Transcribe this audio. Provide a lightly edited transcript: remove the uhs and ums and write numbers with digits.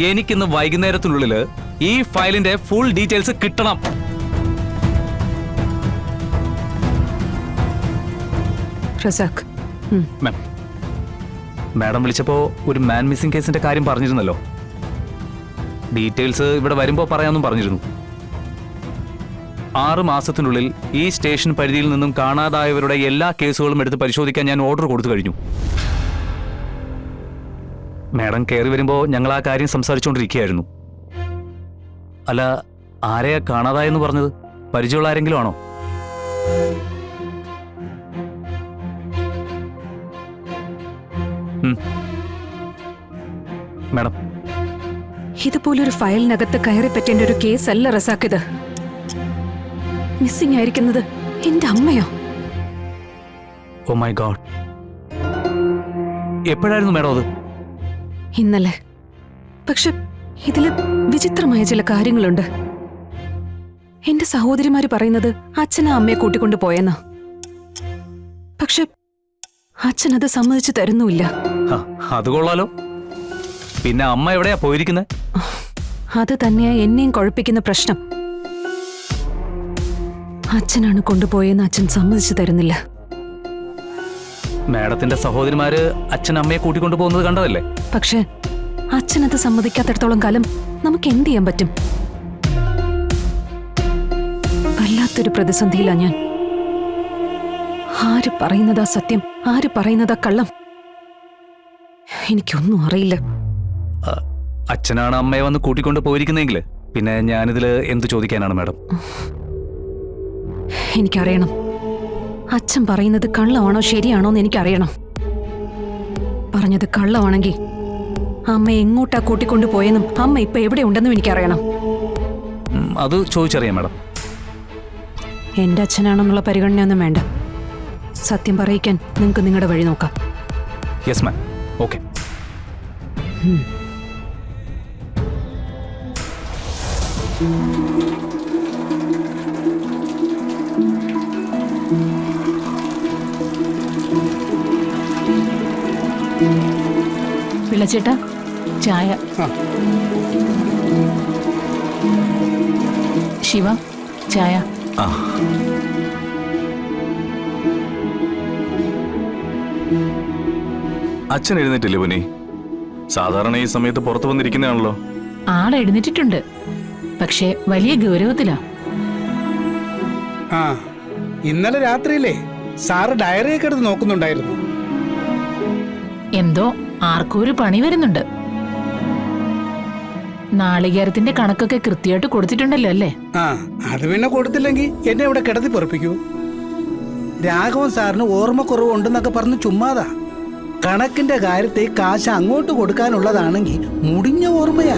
എനിക്കിന്ന് വൈകുന്നേരത്തിനുള്ളിൽ ഈ ഫയലിന്റെ ഫുൾ ഡീറ്റെയിൽസ് കിട്ടണം. മാഡം വിളിച്ചപ്പോ ഒരു മാൻ മിസ്സിംഗ് കേസിന്റെ കാര്യം പറഞ്ഞിരുന്നല്ലോ. ഡീറ്റെയിൽസ് ഇവിടെ വരുമ്പോ പറയാമെന്നും പറഞ്ഞിരുന്നു. 6 മാസത്തിനുള്ളിൽ ഈ സ്റ്റേഷൻ പരിധിയിൽ നിന്നും കാണാതായവരുടെ എല്ലാ കേസുകളും എടുത്ത് പരിശോധിക്കാൻ ഞാൻ ഓർഡർ കൊടുത്തു കഴിഞ്ഞു. മാഡം കയറി വരുമ്പോ ഞങ്ങൾ ആ കാര്യം സംസാരിച്ചുകൊണ്ടിരിക്കുകയായിരുന്നു. അല്ല, ആരെയാ കാണാതായെന്ന് പറഞ്ഞത്? പരിചയമുള്ള ആരെങ്കിലും ആണോ? മാഡം, ഇതുപോലൊരു ഫയലിനകത്ത് കയറി പറ്റേണ്ട ഒരു കേസല്ല റസാഖ് ഇത്. മിസ്സിംഗ് ആയിരിക്കുന്നത് എന്റെ അമ്മയോ? Oh my god. എപ്പോഴായിരുന്നു മാഡം അത്? ഇന്നലെ. പക്ഷെ ഇതില് വിചിത്രമായ ചില കാര്യങ്ങളുണ്ട്. എന്റെ സഹോദരിമാര് പറയുന്നത് അച്ഛനാ അമ്മയെ കൂട്ടിക്കൊണ്ടു പോയെന്നാ. പക്ഷെ അച്ഛനത് സമ്മതിച്ചു തരുന്നുമില്ല. അത് കൊള്ളാലോ. പിന്നെ അമ്മ എവിടെയാ പോയിരിക്കുന്നത്? അത് തന്നെയാ എന്നെയും കുഴപ്പിക്കുന്ന പ്രശ്നം. അച്ഛനാണ് കൊണ്ടുപോയെന്ന് അച്ഛൻ സമ്മതിച്ചു തരുന്നില്ല. മാഡത്തിന്റെ സഹോദരിമാര് അച്ഛൻ അമ്മയെ കൂട്ടിക്കൊണ്ടു പോകുന്നത് കണ്ടതല്ലേ? പക്ഷെ അച്ഛനത് സമ്മതിക്കാത്തിടത്തോളം കാലം നമുക്ക് എന്ത് ചെയ്യാൻ പറ്റും? വല്ലാത്തൊരു പ്രതിസന്ധിയിലാ ഞാൻ. ആര് പറയുന്നതാ സത്യം, ആര് പറയുന്നതാ കള്ളം, എനിക്കൊന്നും അറിയില്ല. അച്ഛനാണ് അമ്മയെ വന്ന് കൂട്ടിക്കൊണ്ട് പോയിരിക്കുന്നെങ്കിൽ പിന്നെ ഞാനിതിൽ എന്ത് ചോദിക്കാനാണ് മാഡം? എനിക്കറിയണം, അച്ഛൻ പറയുന്നത് കള്ളമാണോ ശരിയാണോ എന്ന് എനിക്കറിയണം. പറഞ്ഞത് കള്ളമാണെങ്കിൽ അമ്മ എങ്ങോട്ടാ കൂട്ടിക്കൊണ്ടു പോയെന്നും അമ്മ ഇപ്പൊ എവിടെ ഉണ്ടെന്നും എനിക്കറിയണം. അത് ചോദിച്ചറിയാം മാഡം. എന്റെ അച്ഛനാണെന്നുള്ള പരിഗണനയൊന്നും വേണ്ട. സത്യം പറയിക്കാൻ നിങ്ങൾക്ക് നിങ്ങളുടെ വഴി നോക്കാം. Yes ma'am, okay. വിളിച്ചേട്ടാ, ചായ. ശിവ, ചായ. അച്ഛൻ എഴുന്നേറ്റില്ലേ പുനി? സാധാരണ ഈ സമയത്ത് പുറത്തു വന്നിരിക്കുന്നതാണല്ലോ. ആളെ എഴുന്നേറ്റിട്ടുണ്ട്, പക്ഷെ വലിയ ഗൗരവത്തിലാ. ഇന്നലെ രാത്രിയില്ലേ സാറ് ഡയറിയൊക്കെ എടുത്ത് നോക്കുന്നുണ്ടായിരുന്നു. എന്തോ ആർക്കും ഒരു പണി വരുന്നുണ്ട്. നാളികേരത്തിന്റെ കണക്കൊക്കെ കൃത്യമായിട്ട് കൊടുത്തിട്ടുണ്ടല്ലോ അല്ലേ? അത് പിന്നെ കൊടുത്തില്ലെങ്കിൽ എന്നെ ഇവിടെ കിടത്തി പൊറപ്പിക്കൂ. രാഘവൻ സാറിന് ഓർമ്മക്കുറവ് ഉണ്ടെന്നൊക്കെ പറഞ്ഞ് ചുമ്മാതാ. കണക്കിന്റെ കാര്യത്തെ കാശ് അങ്ങോട്ട് കൊടുക്കാനുള്ളതാണെങ്കിൽ മുടിഞ്ഞ ഓർമ്മയാ.